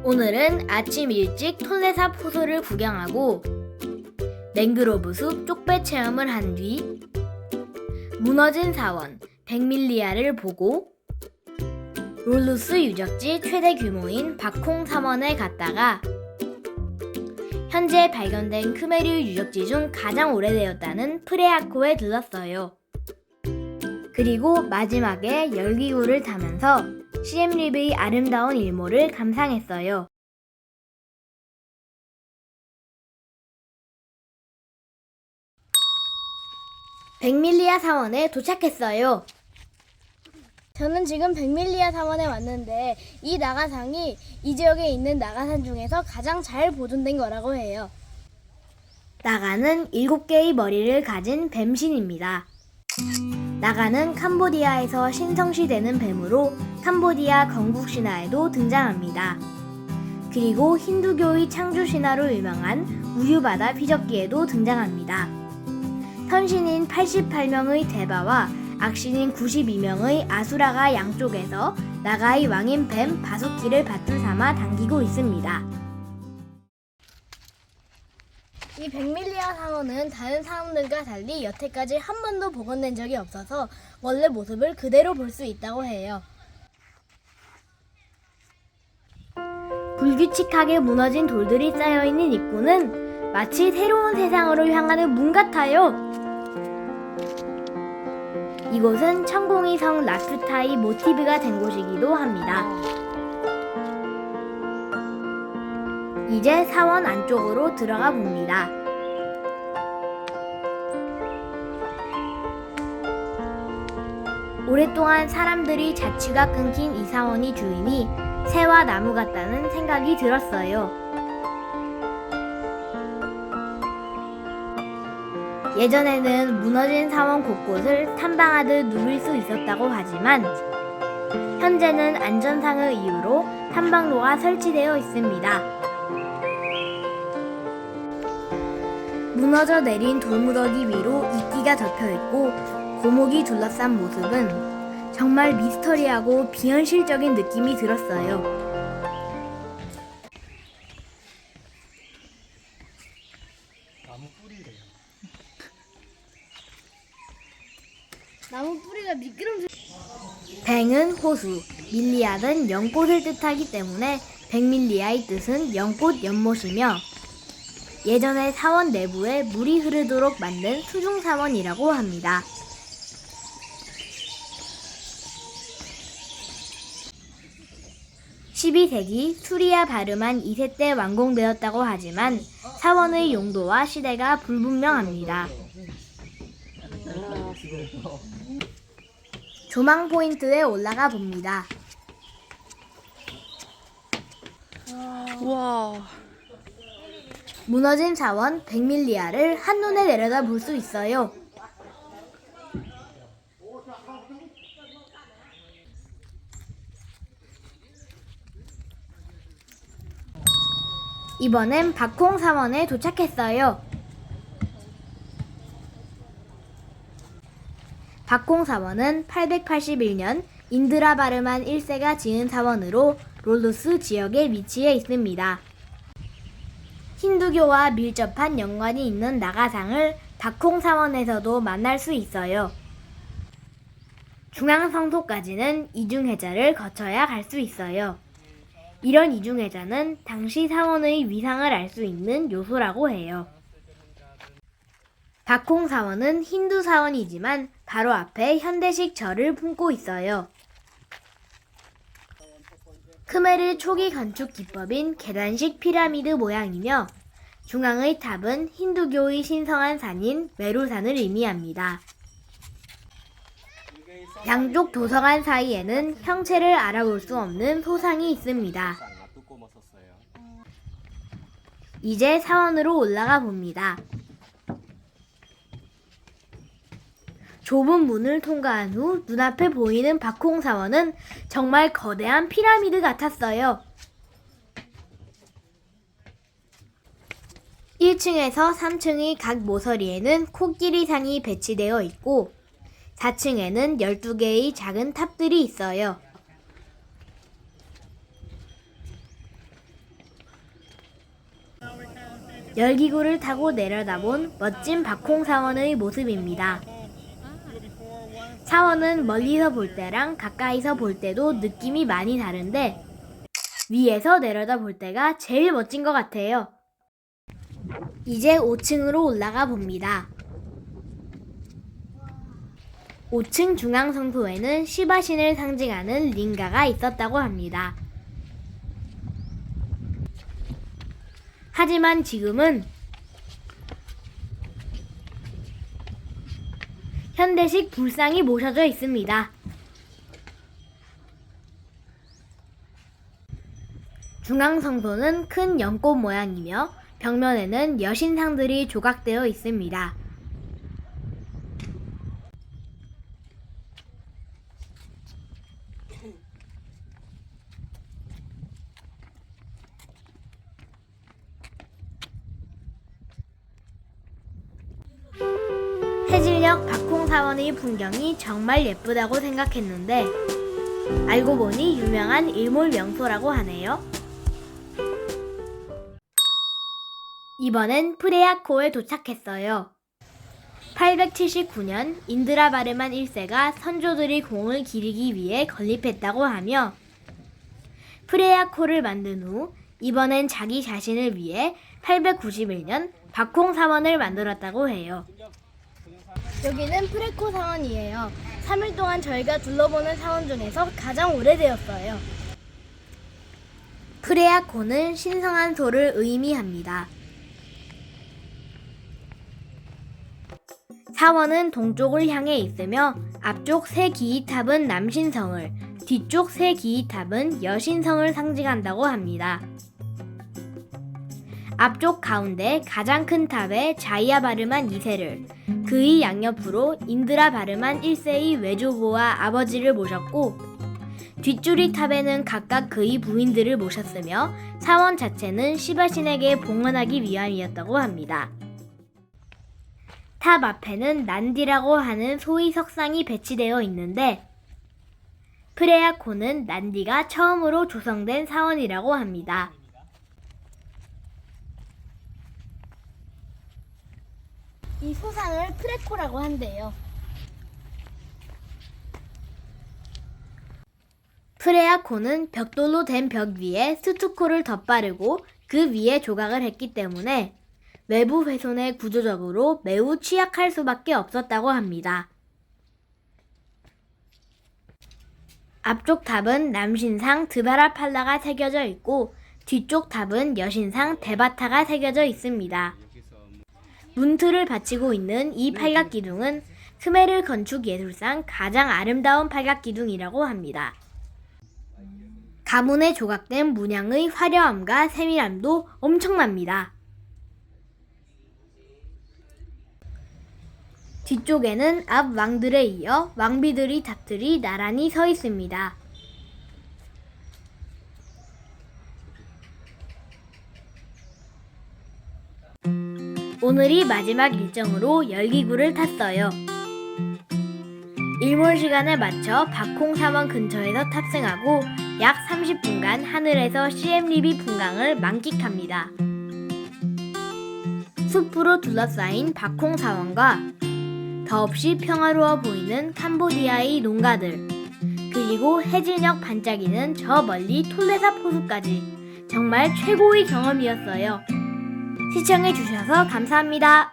오늘은 아침 일찍 톤레삽 호수를 구경하고 맹그로브 숲 쪽배 체험을 한 뒤 무너진 사원 백밀리아를 보고 롤루스 유적지 최대 규모인 박홍 사원에 갔다가 현재 발견된 크메르 유적지 중 가장 오래되었다는 프레아코에 들렀어요. 그리고 마지막에 열기구를 타면서 시엠립의 아름다운 일몰을 감상했어요. 백밀리아 사원에 도착했어요. 저는 지금 백밀리아 사원에 왔는데 이 나가상이 이 지역에 있는 나가산 중에서 가장 잘 보존된 거라고 해요. 나가는 7개의 머리를 가진 뱀신입니다. 나가는 캄보디아에서 신성시되는 뱀으로 캄보디아 건국신화에도 등장합니다. 그리고 힌두교의 창조신화로 유명한 우유바다 피적기에도 등장합니다. 선신인 88명의 대바와 악신인 92명의 아수라가 양쪽에서 나가의 왕인 뱀 바수키를 밧줄 삼아 당기고 있습니다. 이 백밀리아 사원은 다른 사원들과 달리 여태까지 한 번도 복원된 적이 없어서 원래 모습을 그대로 볼 수 있다고 해요. 불규칙하게 무너진 돌들이 쌓여있는 입구는 마치 새로운 세상으로 향하는 문 같아요. 이곳은 천공의 성 라퓨타의 모티브가 된 곳이기도 합니다. 이제 사원 안쪽으로 들어가 봅니다. 오랫동안 사람들이 자취가 끊긴 이 사원의 주인이 새와 나무 같다는 생각이 들었어요. 예전에는 무너진 사원 곳곳을 탐방하듯 누빌 수 있었다고 하지만 현재는 안전상의 이유로 탐방로가 설치되어 있습니다. 무너져 내린 돌무더기 위로 이끼가 덮여있고 고목이 둘러싼 모습은 정말 미스터리하고 비현실적인 느낌이 들었어요. 나무 뿌리가 미끄럼져. 뱅은 호수, 밀리아는 연꽃을 뜻하기 때문에 백밀리아의 뜻은 연꽃 연못이며 예전에 사원 내부에 물이 흐르도록 만든 수중사원이라고 합니다. (12세기) 수리아 바르만 2세 때 완공되었다고 하지만 사원의 용도와 시대가 불분명합니다. 조망 포인트에 올라가 봅니다. 와. 무너진 사원 백밀리아를 한눈에 내려다 볼 수 있어요. 이번엔 박홍 사원에 도착했어요. 박홍 사원은 881년 인드라 바르만 1세가 지은 사원으로 롤루스 지역에 위치해 있습니다. 힌두교와 밀접한 연관이 있는 나가상을 박홍 사원에서도 만날 수 있어요. 중앙 성소까지는 이중해자를 거쳐야 갈 수 있어요. 이런 이중해자는 당시 사원의 위상을 알 수 있는 요소라고 해요. 박홍 사원은 힌두 사원이지만 바로 앞에 현대식 절을 품고 있어요. 크메르 초기 건축 기법인 계단식 피라미드 모양이며 중앙의 탑은 힌두교의 신성한 산인 메루산을 의미합니다. 양쪽 도서관 사이에는 형체를 알아볼 수 없는 소상이 있습니다. 이제 사원으로 올라가 봅니다. 좁은 문을 통과한 후 눈앞에 보이는 박홍 사원은 정말 거대한 피라미드 같았어요. 1층에서 3층의 각 모서리에는 코끼리상이 배치되어 있고 4층에는 12개의 작은 탑들이 있어요. 열기구를 타고 내려다본 멋진 박홍 사원의 모습입니다. 사원은 멀리서 볼 때랑 가까이서 볼 때도 느낌이 많이 다른데 위에서 내려다 볼 때가 제일 멋진 것 같아요. 이제 5층으로 올라가 봅니다. 5층 중앙 성소에는 시바신을 상징하는 링가가 있었다고 합니다. 하지만 지금은 현대식 불상이 모셔져 있습니다. 중앙 성소는 큰 연꽃 모양이며 벽면에는 여신상들이 조각되어 있습니다. 해질녘 박홍사원의 풍경이 정말 예쁘다고 생각했는데 알고 보니 유명한 일몰 명소라고 하네요. 이번엔 프레야코에 도착했어요. 879년 인드라바르만 1세가 선조들이 공을 기리기 위해 건립했다고 하며 프레야코를 만든 후 이번엔 자기 자신을 위해 891년 박홍사원을 만들었다고 해요. 여기는 프레코 사원이에요. 3일 동안 저희가 둘러보는 사원 중에서 가장 오래되었어요. 프레야코는 신성한 소를 의미합니다. 사원은 동쪽을 향해 있으며 앞쪽 세 기이탑은 남신성을, 뒤쪽 세 기이탑은 여신성을 상징한다고 합니다. 앞쪽 가운데 가장 큰 탑에 자이아바르만 2세를, 그의 양옆으로 인드라바르만 1세의 외조부와 아버지를 모셨고 뒷줄이 탑에는 각각 그의 부인들을 모셨으며 사원 자체는 시바신에게 봉헌하기 위함이었다고 합니다. 탑 앞에는 난디라고 하는 소의 석상이 배치되어 있는데 프레야코는 난디가 처음으로 조성된 사원이라고 합니다. 이 소상을 프레코라고 한대요. 프레야코는 벽돌로 된 벽 위에 스투코를 덧바르고 그 위에 조각을 했기 때문에 외부 훼손에 구조적으로 매우 취약할 수밖에 없었다고 합니다. 앞쪽 탑은 남신상 드바라팔라가 새겨져 있고 뒤쪽 탑은 여신상 데바타가 새겨져 있습니다. 문틀을 받치고 있는 이 팔각기둥은 크메르 건축 예술상 가장 아름다운 팔각기둥이라고 합니다. 가문에 조각된 문양의 화려함과 세밀함도 엄청납니다. 뒤쪽에는 앞 왕들에 이어 왕비들의 탑들이 나란히 서 있습니다. 오늘이 마지막 일정으로 열기구를 탔어요. 일몰 시간에 맞춰 박홍사원 근처에서 탑승하고 약 30분간 하늘에서 시엠리비 풍광을 만끽합니다. 숲으로 둘러싸인 박홍사원과 더없이 평화로워 보이는 캄보디아의 농가들, 그리고 해질녘 반짝이는 저 멀리 톨레사 포수까지 정말 최고의 경험이었어요. 시청해주셔서 감사합니다.